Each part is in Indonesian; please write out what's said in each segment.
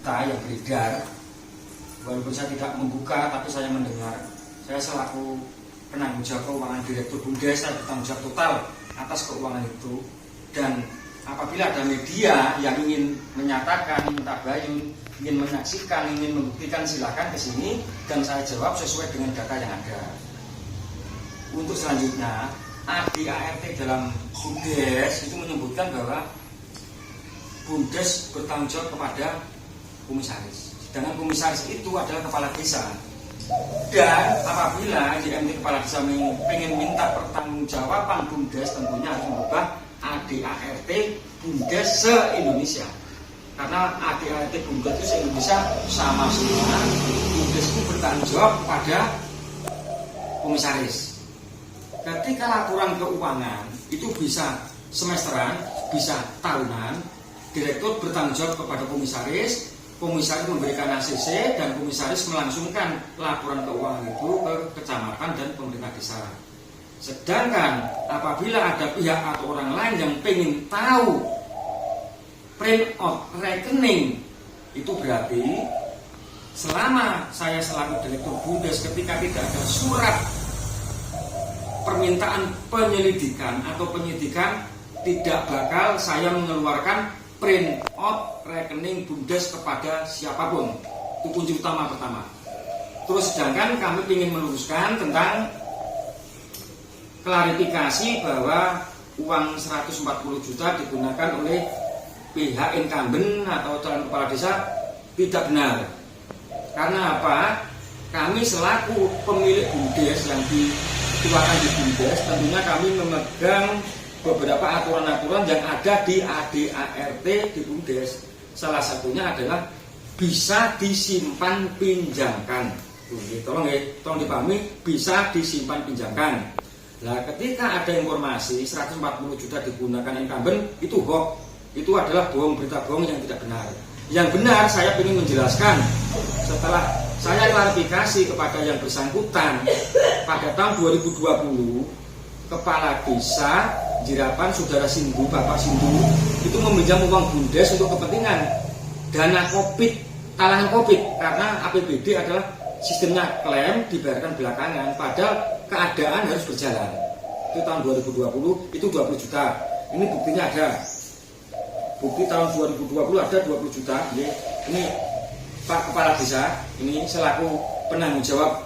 berita yang beredar, walaupun saya tidak membuka tapi saya mendengar. Saya selaku penanggung jawab keuangan Direktur BUMDes, saya bertanggung jawab total atas keuangan itu. Dan apabila ada media yang ingin menyatakan, ingin tabayun, ingin menyaksikan, ingin membuktikan, silakan ke sini dan saya jawab sesuai dengan data yang ada. Untuk selanjutnya, ADART dalam BUMDes itu menyebutkan bahwa BUMDes bertanggung jawab kepada komisaris. Sedangkan komisaris itu adalah kepala desa. Dan apabila JMT kepala desa ingin minta pertanggungjawaban BUMDes, tentunya harus mengubah ADART BUMDes se-Indonesia. Karena ADART BUMDes itu se-Indonesia sama semua. BUMDes itu bertanggung jawab kepada komisaris. Ketika laporan keuangan itu bisa semesteran, bisa tahunan, direktur bertanggung jawab kepada komisaris, komisaris memberikan ACC, dan komisaris melangsungkan laporan keuangan itu ke kecamatan dan pemerintah desa. Sedangkan apabila ada pihak atau orang lain yang pengen tahu print out rekening, itu berarti selama saya selaku direktur BUMDes ketika tidak ada surat permintaan penyelidikan atau penyidikan, tidak bakal saya mengeluarkan print out rekening BUMDes kepada siapapun. Itu kunci utama pertama. Terus sedangkan kami ingin meluruskan tentang klarifikasi bahwa uang 140 juta digunakan oleh pihak incumbent atau calon kepala desa tidak benar. Karena apa? Kami selaku pemilik BUMDes yang dikeluarkan di BUMDes, tentunya kami memegang beberapa aturan-aturan yang ada di ADART di BUMDes. Salah satunya adalah bisa disimpan pinjamkan. Tolong dipahami, bisa disimpan pinjamkan. Nah, ketika ada informasi 140 juta digunakan incumbent, itu hoax. Itu adalah bohong, berita bohong yang tidak benar. Yang benar saya ingin menjelaskan setelah saya klarifikasi kepada yang bersangkutan pada tahun 2020, kepala desa Jirapan Saudara Sindu, Bapak Sindu, itu meminjam uang BUMDes untuk kepentingan dana COVID, talangan COVID, karena APBD adalah sistemnya klaim dibayarkan belakangan, padahal keadaan harus berjalan. Itu tahun 2020, itu 20 juta. Ini buktinya ada. Bukti tahun 2020 ada 20 juta. Ini Pak Kepala Desa, ini selaku penanggung jawab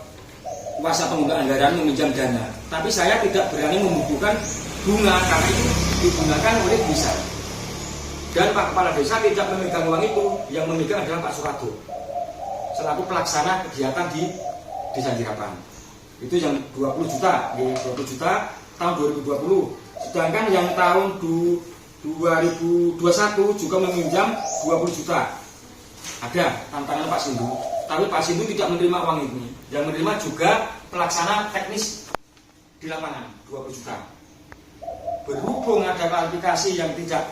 kuasa penggunaan anggaran meminjam dana. Tapi saya tidak berani membutuhkan bunga karena itu digunakan oleh desa. Dan Pak Kepala Desa tidak memegang uang itu, yang memegang adalah Pak Surado selaku pelaksana kegiatan di Desa Jirapan. Itu yang 20 juta, 20 juta tahun 2020. Sedangkan yang tahun 2021 juga meminjam 20 juta. Ada tantangan Pak Sindu, tapi Pak Sindu tidak menerima uang ini. Yang menerima juga pelaksana teknis di lapangan 20 juta. Berhubung ada klarifikasi yang tidak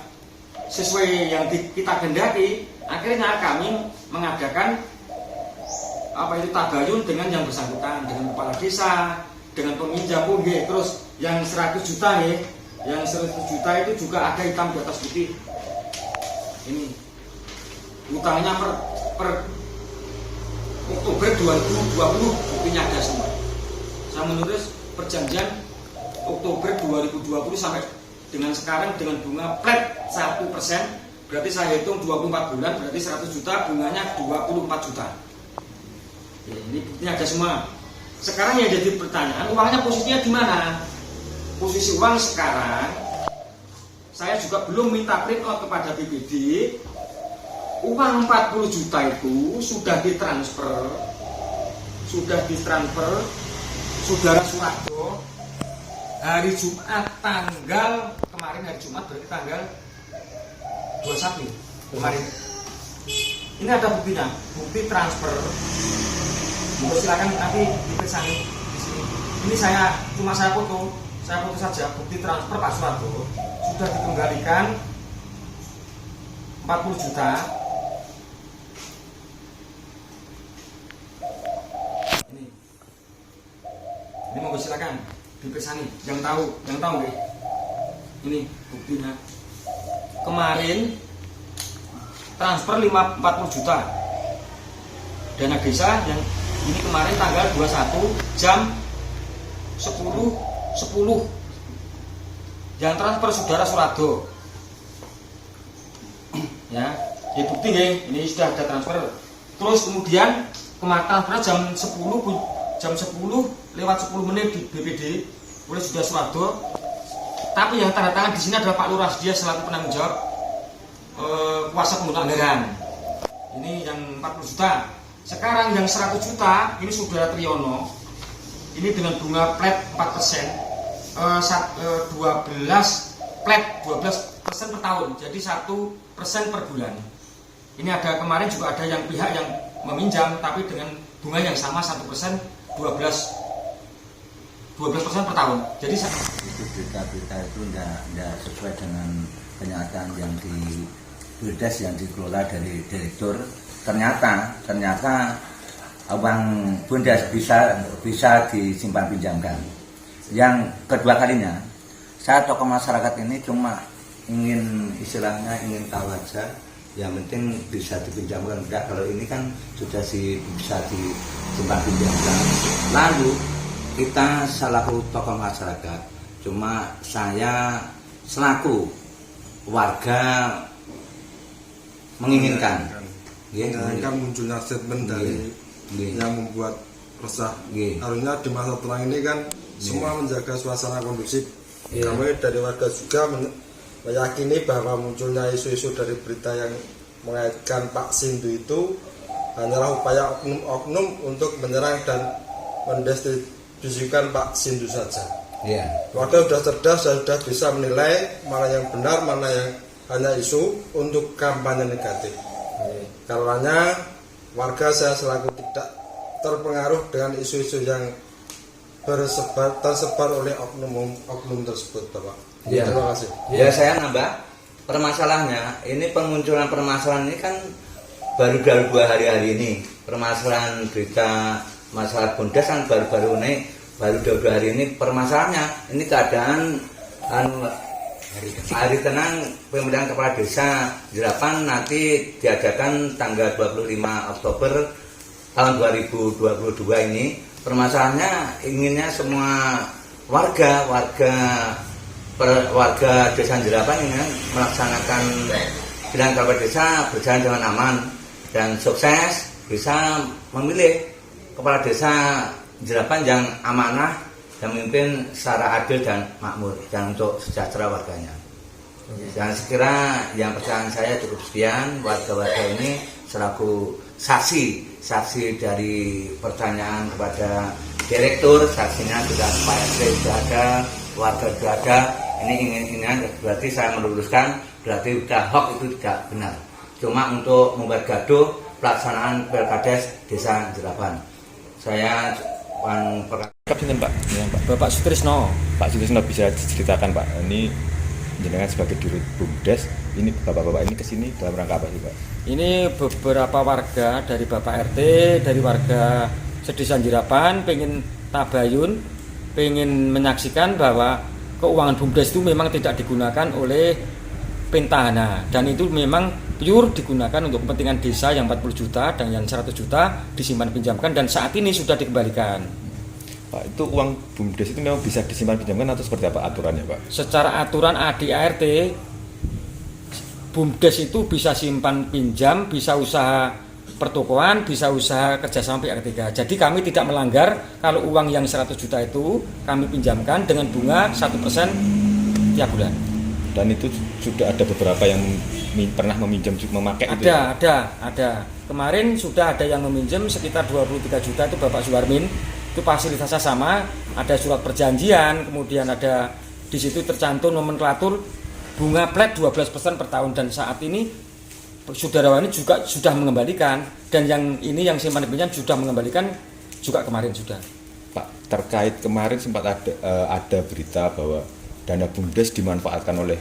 sesuai yang kita gendaki, akhirnya kami mengadakan tabayun dengan yang bersangkutan, dengan kepala desa, dengan peminjam UG. Terus yang 100 juta yang 100 juta itu juga ada hitam di atas putih. Ini utangnya per Oktober 2020, buktinya ada semua. Saya menulis perjanjian Oktober 2020 sampai dengan sekarang dengan bunga flat 1%, berarti saya hitung 24 bulan, berarti 100 juta, bunganya 24 juta. Ini buktinya ada semua. Sekarang yang jadi pertanyaan, uangnya posisinya di mana? Posisi uang sekarang, saya juga belum minta print out kepada BPD. Uang 40 juta itu sudah ditransfer Saudara Surado hari Jumat tanggal kemarin, hari Jumat berarti tanggal 21 kemarin. Ini ada buktinya, bukti transfer. Silakan nanti diperiksa di sini. Ini saya foto saja bukti transfer Pak Surado sudah dikembalikan 40 juta. Ini mau silakan diperiksa nih, yang tahu nih. Ini buktinya. Kemarin transfer 40 juta. dana desa yang ini kemarin tanggal 21 jam 10.10 yang transfer saudara Surado. Ya, bukti nih, ini sudah ada transfer. Terus kemudian kemarin transfer jam 10 lewat 10 menit di BPD oleh saudara Surado. Tapi yang tanda tangan di sini adalah Pak Lurah, dia selaku penanggung jawab kuasa penggunaan anggaran. Ini yang 40 juta. Sekarang yang 100 juta ini saudara Triyono. Ini dengan bunga plat 4%, 12 plat 12% per tahun. Jadi 1% per bulan. Ini ada kemarin juga ada yang pihak yang meminjam tapi dengan bunga yang sama 1%, 12% per tahun. Jadi itu berita-berita itu tidak sesuai dengan kenyataan yang di BUMDes yang dikelola dari direktur. Ternyata uang BUMDes bisa disimpan pinjamkan. Yang kedua kalinya, saya tokoh masyarakat ini cuma ingin ingin tahu aja. Yang penting bisa dipinjamkan enggak. Kalau ini kan sudah bisa disimpan pinjamkan. Lalu kita selaku tokoh masyarakat, cuma saya selaku warga menginginkan kan munculnya statement dari yang membuat resah. Harusnya di masa tenang ini kan semua menjaga suasana kondusif. Kami dari warga juga meyakini bahwa munculnya isu-isu dari berita yang mengaitkan Pak Sindu itu hanyalah upaya oknum-oknum untuk menyerang dan mendistribusikan Pak Sindu saja. Warga sudah cerdas dan sudah bisa menilai mana yang benar, mana yang hanya isu untuk kampanye negatif. Karenanya warga saya selaku tidak terpengaruh dengan isu-isu yang tersebar oleh oknum tersebut, Bapak. Terima kasih. Ya, saya nambah permasalahannya. Ini pemunculan permasalahan ini kan baru dalam 2 hari ini. Permasalahan berita masalah BUMDes kan baru-baru ini, baru 2 hari ini permasalahannya. Ini keadaan hari tenang pemilihan kepala desa Jerapan nanti diadakan tanggal 25 Oktober tahun 2022 ini. Permasalahannya inginnya semua warga desa Jerapan ingin melaksanakan pemilihan kepala desa berjalan dengan aman dan sukses, bisa memilih kepala desa Jerapan yang amanah dan memimpin secara adil dan makmur dan untuk sejahtera warganya. Dan sekira yang pertanyaan saya cukup sekian. Warga-warga ini selaku saksi dari pertanyaan kepada direktur, saksinya sudah Pak RT sudah ada, warga sudah ada. Ini berarti saya meluruskan, berarti sudah hoax itu tidak benar. Cuma untuk membuat gaduh pelaksanaan Pilkades Desa Jerapan. Saya Pak, Bapak Sutrisno. Pak Sutrisno bisa diceritakan Pak, ini jenengan sebagai dirut BUMDes, ini bapak-bapak ini kesini dalam rangka apa sih Pak? Ini beberapa warga dari Bapak RT, dari warga Sedesa Jerapan pengen tabayun, pengen menyaksikan bahwa keuangan BUMDes itu memang tidak digunakan oleh Pentahana dan itu memang pure digunakan untuk kepentingan desa yang 40 juta dan yang 100 juta disimpan pinjamkan dan saat ini sudah dikembalikan. Pak, itu uang BUMDes itu memang bisa disimpan pinjamkan atau seperti apa aturannya Pak? Secara aturan ADART BUMDes itu bisa simpan pinjam, bisa usaha pertokoan, bisa usaha kerjasama pihak ketiga. Jadi kami tidak melanggar kalau uang yang 100 juta itu kami pinjamkan dengan bunga 1% tiap bulan. Dan itu sudah ada beberapa yang pernah meminjam memakai itu ya? Ada. Kemarin sudah ada yang meminjam sekitar 23 juta itu Bapak Suwarmin. Itu fasilitasnya sama, ada surat perjanjian, kemudian ada di situ tercantum nomenklatur bunga plat 12% per tahun dan saat ini saudara ini juga sudah mengembalikan dan yang ini yang simpan pinjam sudah mengembalikan juga kemarin sudah. Pak, terkait kemarin sempat ada berita bahwa dana BUMDes dimanfaatkan oleh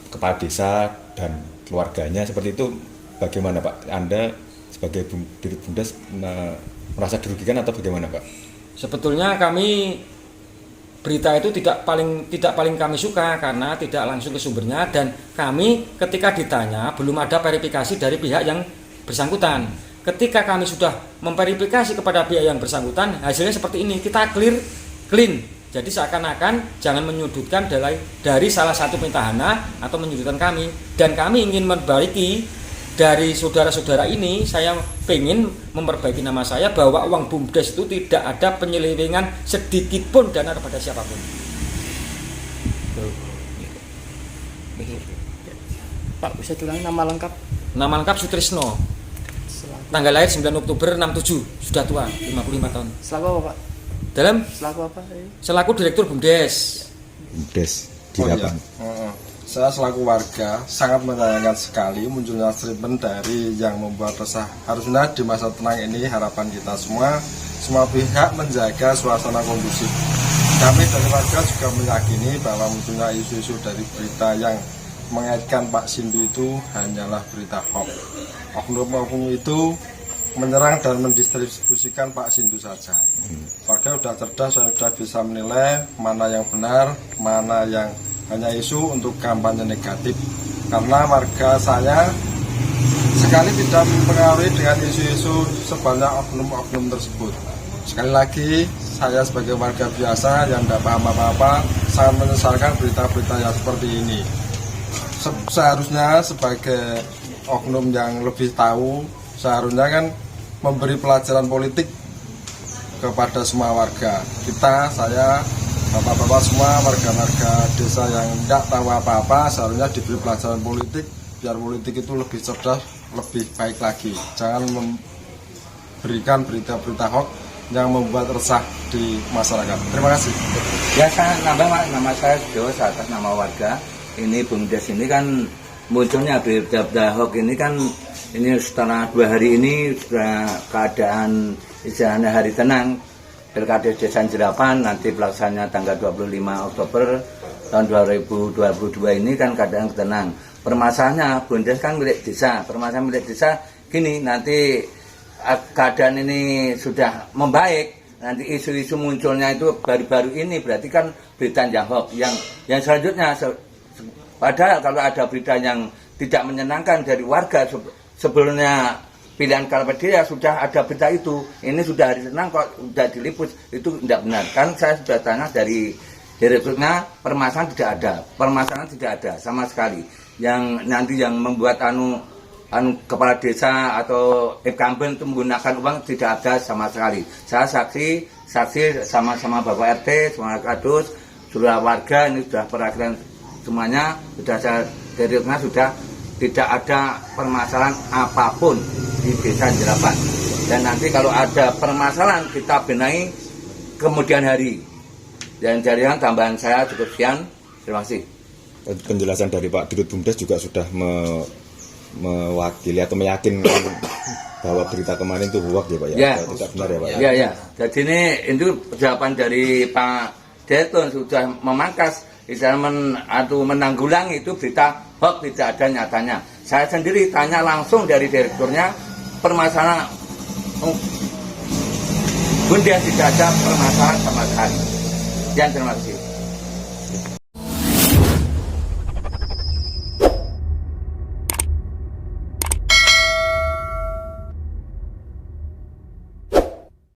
kepala desa dan keluarganya seperti itu, bagaimana Pak? Anda sebagai dirut BUMDes merasa dirugikan atau bagaimana Pak? Sebetulnya kami berita itu tidak paling kami suka karena tidak langsung ke sumbernya dan kami ketika ditanya belum ada verifikasi dari pihak yang bersangkutan. ketika kami sudah memverifikasi kepada pihak yang bersangkutan, hasilnya seperti ini, kita clean. Jadi seakan-akan jangan menyudutkan dari salah satu petahana atau menyudutkan kami. Dan kami ingin memperbaiki dari saudara-saudara ini, saya ingin memperbaiki nama saya bahwa uang BUMDes itu tidak ada penyelewengan sedikit pun dana kepada siapapun. Pak, bisa ulangi nama lengkap? Nama lengkap Sutrisno. Tanggal lahir 9 Oktober 67, sudah tua, 55 tahun. Selaku apa, Pak? Selaku apa? Selaku Direktur BUMDes. BUMDes di Oh, Lapan. iya. Saya selaku warga sangat menyayangkan sekali munculnya statement dari yang membuat resah. Harusnya di masa tenang ini harapan kita semua pihak menjaga suasana kondusif. Kami dari warga juga meyakini bahwa munculnya isu-isu dari berita yang mengaitkan Pak Sindu itu hanyalah berita hoax. Oknum-oknum itu menyerang dan mendistribusikan Pak Sindu saja. Warga sudah cerdas, saya sudah bisa menilai mana yang benar, mana yang hanya isu untuk kampanye negatif. Karena warga saya sekali tidak mempengaruhi dengan isu-isu sebanyak oknum-oknum tersebut. Sekali lagi, saya sebagai warga biasa yang tidak paham apa-apa sangat menyesalkan berita-berita yang seperti ini. Seharusnya sebagai oknum yang lebih tahu, seharusnya kan memberi pelajaran politik kepada semua warga. Saya, bapak-bapak semua, warga-warga desa yang tidak tahu apa-apa, seharusnya diberi pelajaran politik, biar politik itu lebih cerdas, lebih baik lagi. Jangan memberikan berita-berita hoax yang membuat resah di masyarakat. Terima kasih. Ya, saya nama saya Sujo, atas nama warga. Ini BUMDes ini kan munculnya berita hoax ini kan ini setelah 2 hari ini sudah keadaan istilahnya hari tenang. Pilkada Desa Jerapan nanti pelaksananya tanggal 25 Oktober tahun 2022 ini kan keadaan tenang. Permasalahannya BUMDes kan milik desa. Permasalahan milik desa gini, nanti keadaan ini sudah membaik, nanti isu-isu munculnya itu baru-baru ini berarti kan berita yang hoax. Yang selanjutnya, padahal kalau ada berita yang tidak menyenangkan dari warga sebelumnya pilihan kepala daerah sudah ada berita itu, ini sudah hari tenang kok sudah diliput, itu tidak benar. Kan saya sudah tanya dari direkturnya, permasalahan tidak ada sama sekali. Yang nanti yang membuat kepala desa atau incumbent itu menggunakan uang tidak ada sama sekali. Saya saksi sama Bapak RT, sama Kadus, sudah warga ini sudah perwakilan semuanya, sudah saya direkturnya sudah tidak ada permasalahan apapun di Desa Jerapan. Dan nanti kalau ada permasalahan kita benahi kemudian hari. Dan jaringan tambahan saya cukup sekian. Terima kasih. Penjelasan dari Pak Dirut BUMDes juga sudah mewakili atau meyakinkan bahwa berita kemarin itu hoax ya Pak ya? Ya. Tidak benar ya Pak? Ya. Jadi ini jawaban dari Pak Direktur sudah memangkas menanggulangi itu berita hoax tidak ada nyatanya. Saya sendiri tanya langsung dari direkturnya, permasalahan BUMDes tidak ada permasalahan sama sekali. Terima kasih.